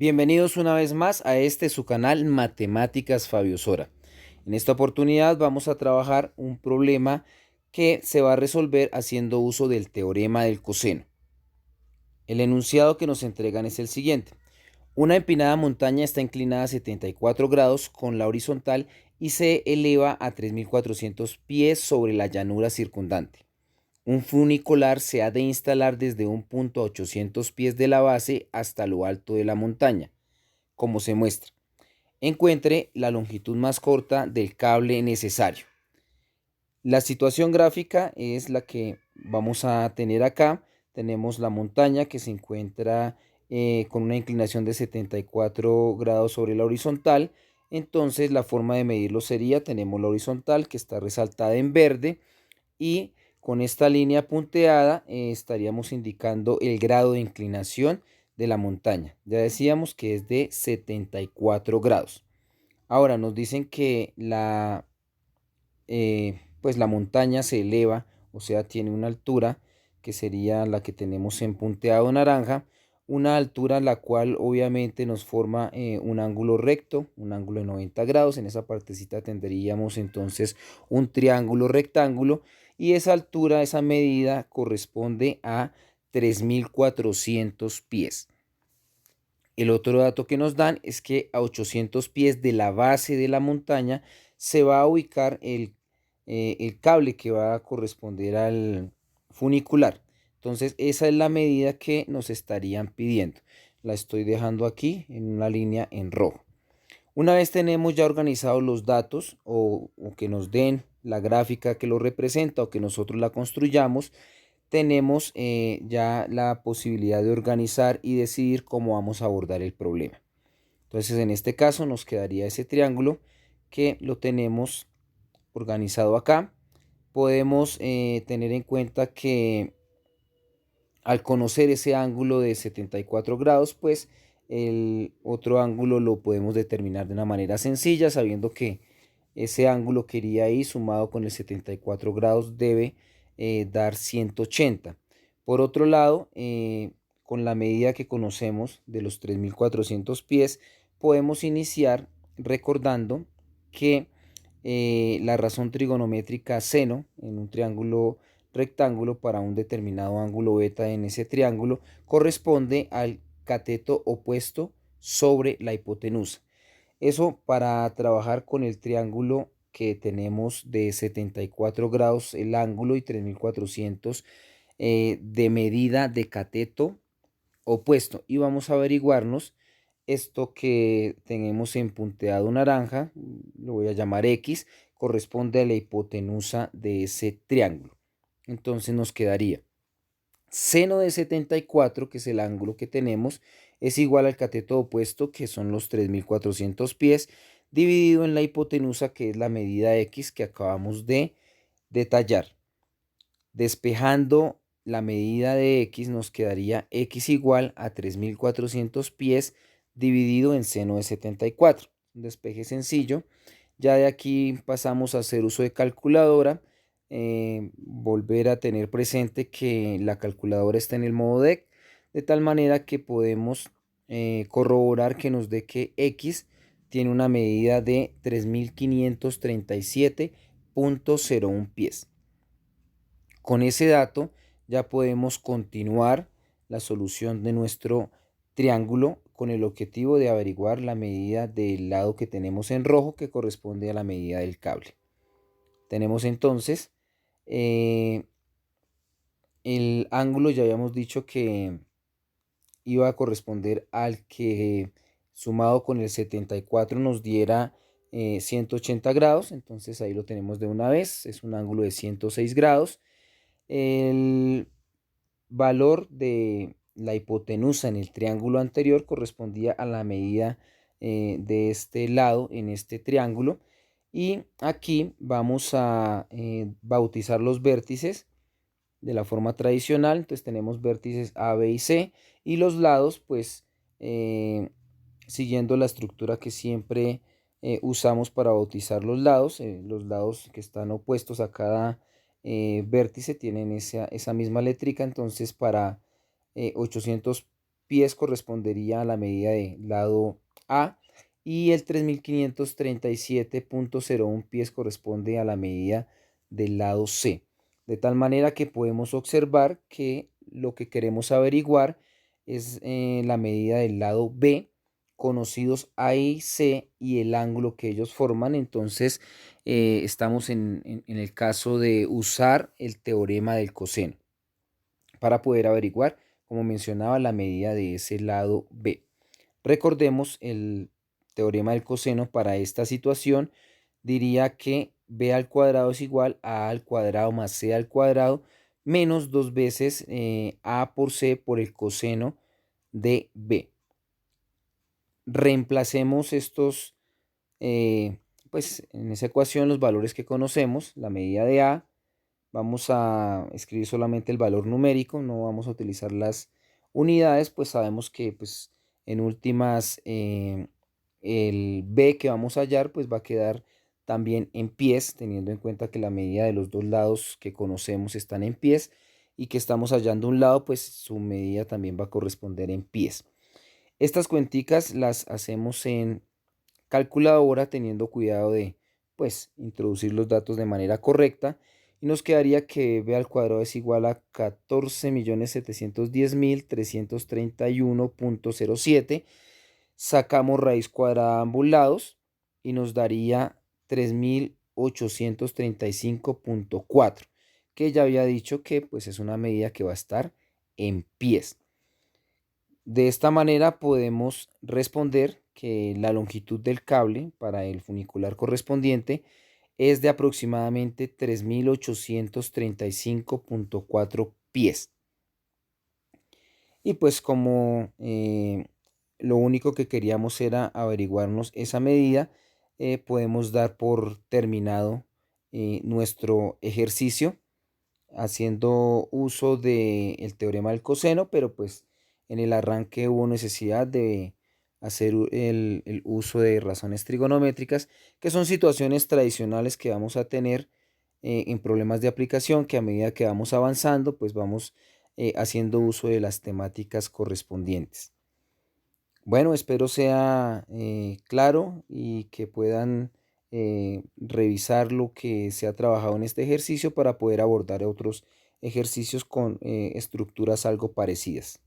Bienvenidos una vez más a su canal Matemáticas Fabio Sora. En esta oportunidad vamos a trabajar un problema que se va a resolver haciendo uso del teorema del coseno. El enunciado que nos entregan es el siguiente. Una empinada montaña está inclinada a 74 grados con la horizontal y se eleva a 3.400 pies sobre la llanura circundante. Un funicular se ha de instalar desde un punto a 800 pies de la base hasta lo alto de la montaña, como se muestra. Encuentre la longitud más corta del cable necesario. La situación gráfica es la que vamos a tener acá. Tenemos la montaña que se encuentra con una inclinación de 74 grados sobre la horizontal. Entonces la forma de medirlo sería, tenemos la horizontal que está resaltada en verde y con esta línea punteada estaríamos indicando el grado de inclinación de la montaña. Ya decíamos que es de 74 grados. Ahora nos dicen que pues la montaña se eleva, o sea, tiene una altura que sería la que tenemos en punteado naranja, una altura la cual obviamente nos forma un ángulo recto, un ángulo de 90 grados. En esa partecita tendríamos entonces un triángulo rectángulo y esa altura, esa medida corresponde a 3.400 pies. El otro dato que nos dan es que a 800 pies de la base de la montaña se va a ubicar el cable que va a corresponder al funicular. Entonces esa es la medida que nos estarían pidiendo. La estoy dejando aquí en una línea en rojo. Una vez tenemos ya organizados los datos o que nos den la gráfica que lo representa o que nosotros la construyamos, tenemos ya la posibilidad de organizar y decidir cómo vamos a abordar el problema. Entonces en este caso nos quedaría ese triángulo que lo tenemos organizado acá. Podemos tener en cuenta que al conocer ese ángulo de 74 grados, pues el otro ángulo lo podemos determinar de una manera sencilla, sabiendo que ese ángulo que iría ahí sumado con el 74 grados debe dar 180. Por otro lado, con la medida que conocemos de los 3.400 pies, podemos iniciar recordando que la razón trigonométrica seno en un triángulo rectángulo para un determinado ángulo beta en ese triángulo corresponde al cateto opuesto sobre la hipotenusa. Eso para trabajar con el triángulo que tenemos de 74 grados el ángulo y 3.400 de medida de cateto opuesto. Y vamos a averiguarnos esto que tenemos en punteado naranja, lo voy a llamar X, corresponde a la hipotenusa de ese triángulo. Entonces nos quedaría seno de 74, que es el ángulo que tenemos, es igual al cateto opuesto, que son los 3.400 pies, dividido en la hipotenusa, que es la medida X que acabamos de detallar. Despejando la medida de X nos quedaría X igual a 3.400 pies dividido en seno de 74. Un despeje sencillo. Ya de aquí pasamos a hacer uso de calculadora. Volver a tener presente que la calculadora está en el modo DEC, de tal manera que podemos corroborar que nos dé que X tiene una medida de 3.537.01 pies. Con ese dato ya podemos continuar la solución de nuestro triángulo con el objetivo de averiguar la medida del lado que tenemos en rojo, que corresponde a la medida del cable. Tenemos entonces el ángulo, ya habíamos dicho que iba a corresponder al que sumado con el 74 nos diera 180 grados. Entonces ahí lo tenemos de una vez, es un ángulo de 106 grados. El valor de la hipotenusa en el triángulo anterior correspondía a la medida de este lado en este triángulo. Y aquí vamos a bautizar los vértices de la forma tradicional. Entonces tenemos vértices A, B y C. Y los lados, pues, siguiendo la estructura que siempre usamos para bautizar los lados que están opuestos a cada vértice tienen esa misma letrica. Entonces para 800 pies correspondería a la medida del lado A y el 3537.01 pies corresponde a la medida del lado C. De tal manera que podemos observar que lo que queremos averiguar es la medida del lado B, conocidos A y C y el ángulo que ellos forman. Entonces estamos en el caso de usar el teorema del coseno para poder averiguar, como mencionaba, la medida de ese lado B. Recordemos el teorema del coseno para esta situación diría que b al cuadrado es igual a al cuadrado más c al cuadrado menos dos veces a por c por el coseno de b. Reemplacemos estos, pues en esa ecuación los valores que conocemos, la medida de a, vamos a escribir solamente el valor numérico, no vamos a utilizar las unidades, pues sabemos que pues en últimas el b que vamos a hallar pues va a quedar también en pies, teniendo en cuenta que la medida de los dos lados que conocemos están en pies y que estamos hallando un lado, pues su medida también va a corresponder en pies. Estas cuenticas las hacemos en calculadora teniendo cuidado de pues introducir los datos de manera correcta y nos quedaría que b al cuadrado es igual a 14.710.331.07. Sacamos raíz cuadrada a ambos lados y nos daría 3.835.4, que ya había dicho que pues es una medida que va a estar en pies. De esta manera podemos responder que la longitud del cable para el funicular correspondiente es de aproximadamente 3.835.4 pies. Y pues como lo único que queríamos era averiguarnos esa medida, podemos dar por terminado nuestro ejercicio haciendo uso del teorema del coseno, pero pues en el arranque hubo necesidad de hacer el uso de razones trigonométricas, que son situaciones tradicionales que vamos a tener en problemas de aplicación, que a medida que vamos avanzando, pues vamos haciendo uso de las temáticas correspondientes. Bueno, espero sea claro y que puedan revisar lo que se ha trabajado en este ejercicio para poder abordar otros ejercicios con estructuras algo parecidas.